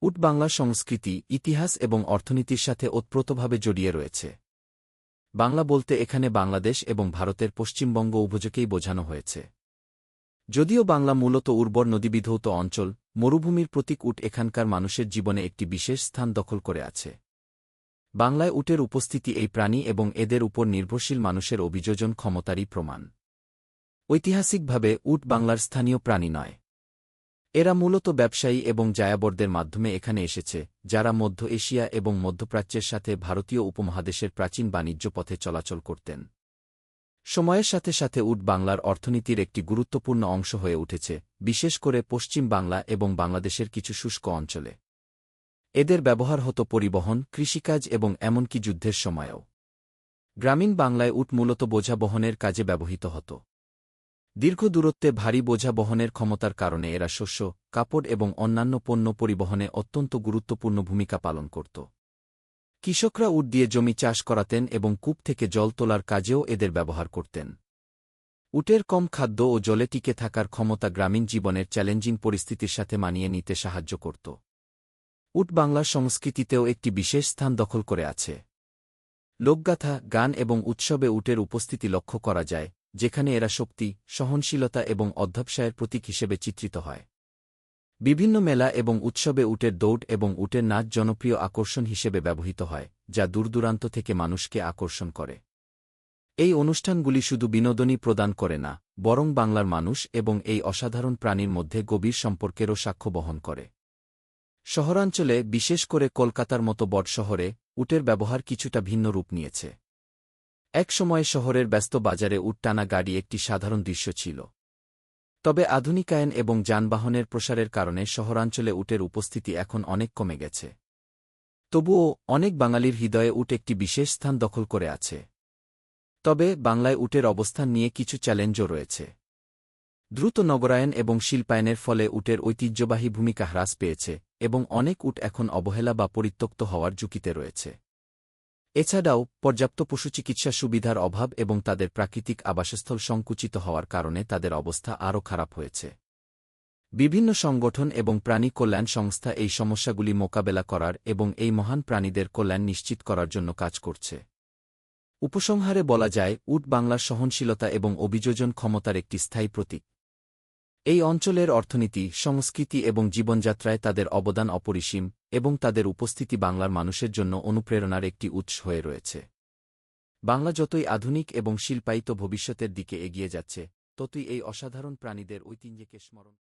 উট বাংলার সংস্কৃতি, ইতিহাস এবং অর্থনীতির সাথে ওতপ্রোতভাবে জড়িয়ে রয়েছে। বাংলা বলতে এখানে বাংলাদেশ এবং ভারতের পশ্চিমবঙ্গ উভয়কেই বোঝানো হয়েছে। যদিও বাংলা মূলত উর্বর নদীবিধৌত অঞ্চল, মরুভূমির প্রতীক উট এখানকার মানুষের জীবনে একটি বিশেষ স্থান দখল করে আছে। বাংলায় উটের উপস্থিতি এই প্রাণী এবং এদের উপর নির্ভরশীল মানুষের অভিযোজন ক্ষমতারই প্রমাণ। ঐতিহাসিকভাবে উট বাংলার স্থানীয় প্রাণী নয়। এরা মূলত ব্যবসায়ী এবং যাযাবরদের মাধ্যমে এখানে এসেছে, যারা মধ্য এশিয়া এবং মধ্যপ্রাচ্যের সাথে ভারতীয় উপমহাদেশের প্রাচীন বাণিজ্য পথে চলাচল করতেন। সময়ের সাথে সাথে উট বাংলার অর্থনীতির একটি গুরুত্বপূর্ণ অংশ হয়ে উঠেছে, বিশেষ করে পশ্চিম বাংলা এবং বাংলাদেশের কিছু শুষ্ক অঞ্চলে। এদের ব্যবহার হতো পরিবহন, কৃষিকাজ এবং এমনকি যুদ্ধের সময়ও। গ্রামীণ বাংলায় উট মূলত বোঝা বহনের কাজে ব্যবহৃত হতো। দীর্ঘ দূরত্বে ভারী বোঝা বহনের ক্ষমতার কারণে এরা শস্য, কাপড় এবং অন্যান্য পণ্য পরিবহনে অত্যন্ত গুরুত্বপূর্ণ ভূমিকা পালন করত। কৃষকরা উট দিয়ে জমি চাষ করাতেন এবং কূপ থেকে জল তোলার কাজেও এদের ব্যবহার করতেন। উটের কম খাদ্য ও জলে টিকে থাকার ক্ষমতা গ্রামীণ জীবনের চ্যালেঞ্জিং পরিস্থিতির সাথে মানিয়ে নিতে সাহায্য করত। উট বাংলার সংস্কৃতিতেও একটি বিশেষ স্থান দখল করে আছে। লোকগাথা, গান এবং উৎসবে উটের উপস্থিতি লক্ষ্য করা যায়, যেখানে এরা শক্তি, সহনশীলতা এবং অধ্যবসায়ের প্রতীক হিসেবে চিত্রিত হয়। বিভিন্ন মেলা এবং উৎসবে উটের দৌড় এবং উটের নাচ জনপ্রিয় আকর্ষণ হিসেবে ব্যবহৃত হয়, যা দূরদূরান্ত থেকে মানুষকে আকর্ষণ করে। এই অনুষ্ঠানগুলি শুধু বিনোদনই প্রদান করে না, বরং বাংলার মানুষ এবং এই অসাধারণ প্রাণীর মধ্যে গভীর সম্পর্কেরও সাক্ষ্য বহন করে। শহরাঞ্চলে, বিশেষ করে কলকাতার মতো বড় শহরে, উটের ব্যবহার কিছুটা ভিন্ন রূপ নিয়েছে। এক সময় শহরের ব্যস্ত বাজারে উট টানা গাড়ি একটি সাধারণ দৃশ্য ছিল। তবে আধুনিকায়ন এবং যানবাহনের প্রসারের কারণে শহরাঞ্চলে উটের উপস্থিতি এখন অনেক কমে গেছে। তবুও অনেক বাঙালির হৃদয়ে উট একটি বিশেষ স্থান দখল করে আছে। তবে বাংলায় উটের অবস্থান নিয়ে কিছু চ্যালেঞ্জও রয়েছে। দ্রুত নগরায়ন এবং শিল্পায়নের ফলে উটের ঐতিহ্যবাহী ভূমিকা হ্রাস পেয়েছে এবং অনেক উট এখন অবহেলা বা পরিত্যক্ত হওয়ার ঝুঁকিতে রয়েছে। এছাড়াও পর্যাপ্ত পশুচিকিৎসা সুবিধার অভাব এবং তাদের প্রাকৃতিক আবাসস্থল সংকুচিত হওয়ার কারণে তাদের অবস্থা আরও খারাপ হয়েছে। বিভিন্ন সংগঠন এবং প্রাণী কল্যাণ সংস্থা এই সমস্যাগুলি মোকাবেলা করার এবং এই মহান প্রাণীদের কল্যাণ নিশ্চিত করার জন্য কাজ করছে। উপসংহারে বলা যায়, উট বাংলার সহনশীলতা এবং অভিযোজন ক্ষমতার একটি স্থায়ী প্রতীক। এই অঞ্চলের অর্থনীতি, সংস্কৃতি এবং জীবনযাত্রায় তাদের অবদান অপরিসীম, এবং তাদের উপস্থিতি বাংলার মানুষের জন্য অনুপ্রেরণার একটি উৎস হয়ে রয়েছে। বাংলা যতই আধুনিক এবং শিল্পায়িত ভবিষ্যতের দিকে এগিয়ে যাচ্ছে, ততই এই অসাধারণ প্রাণীদের ঐতিহ্যকে স্মরণ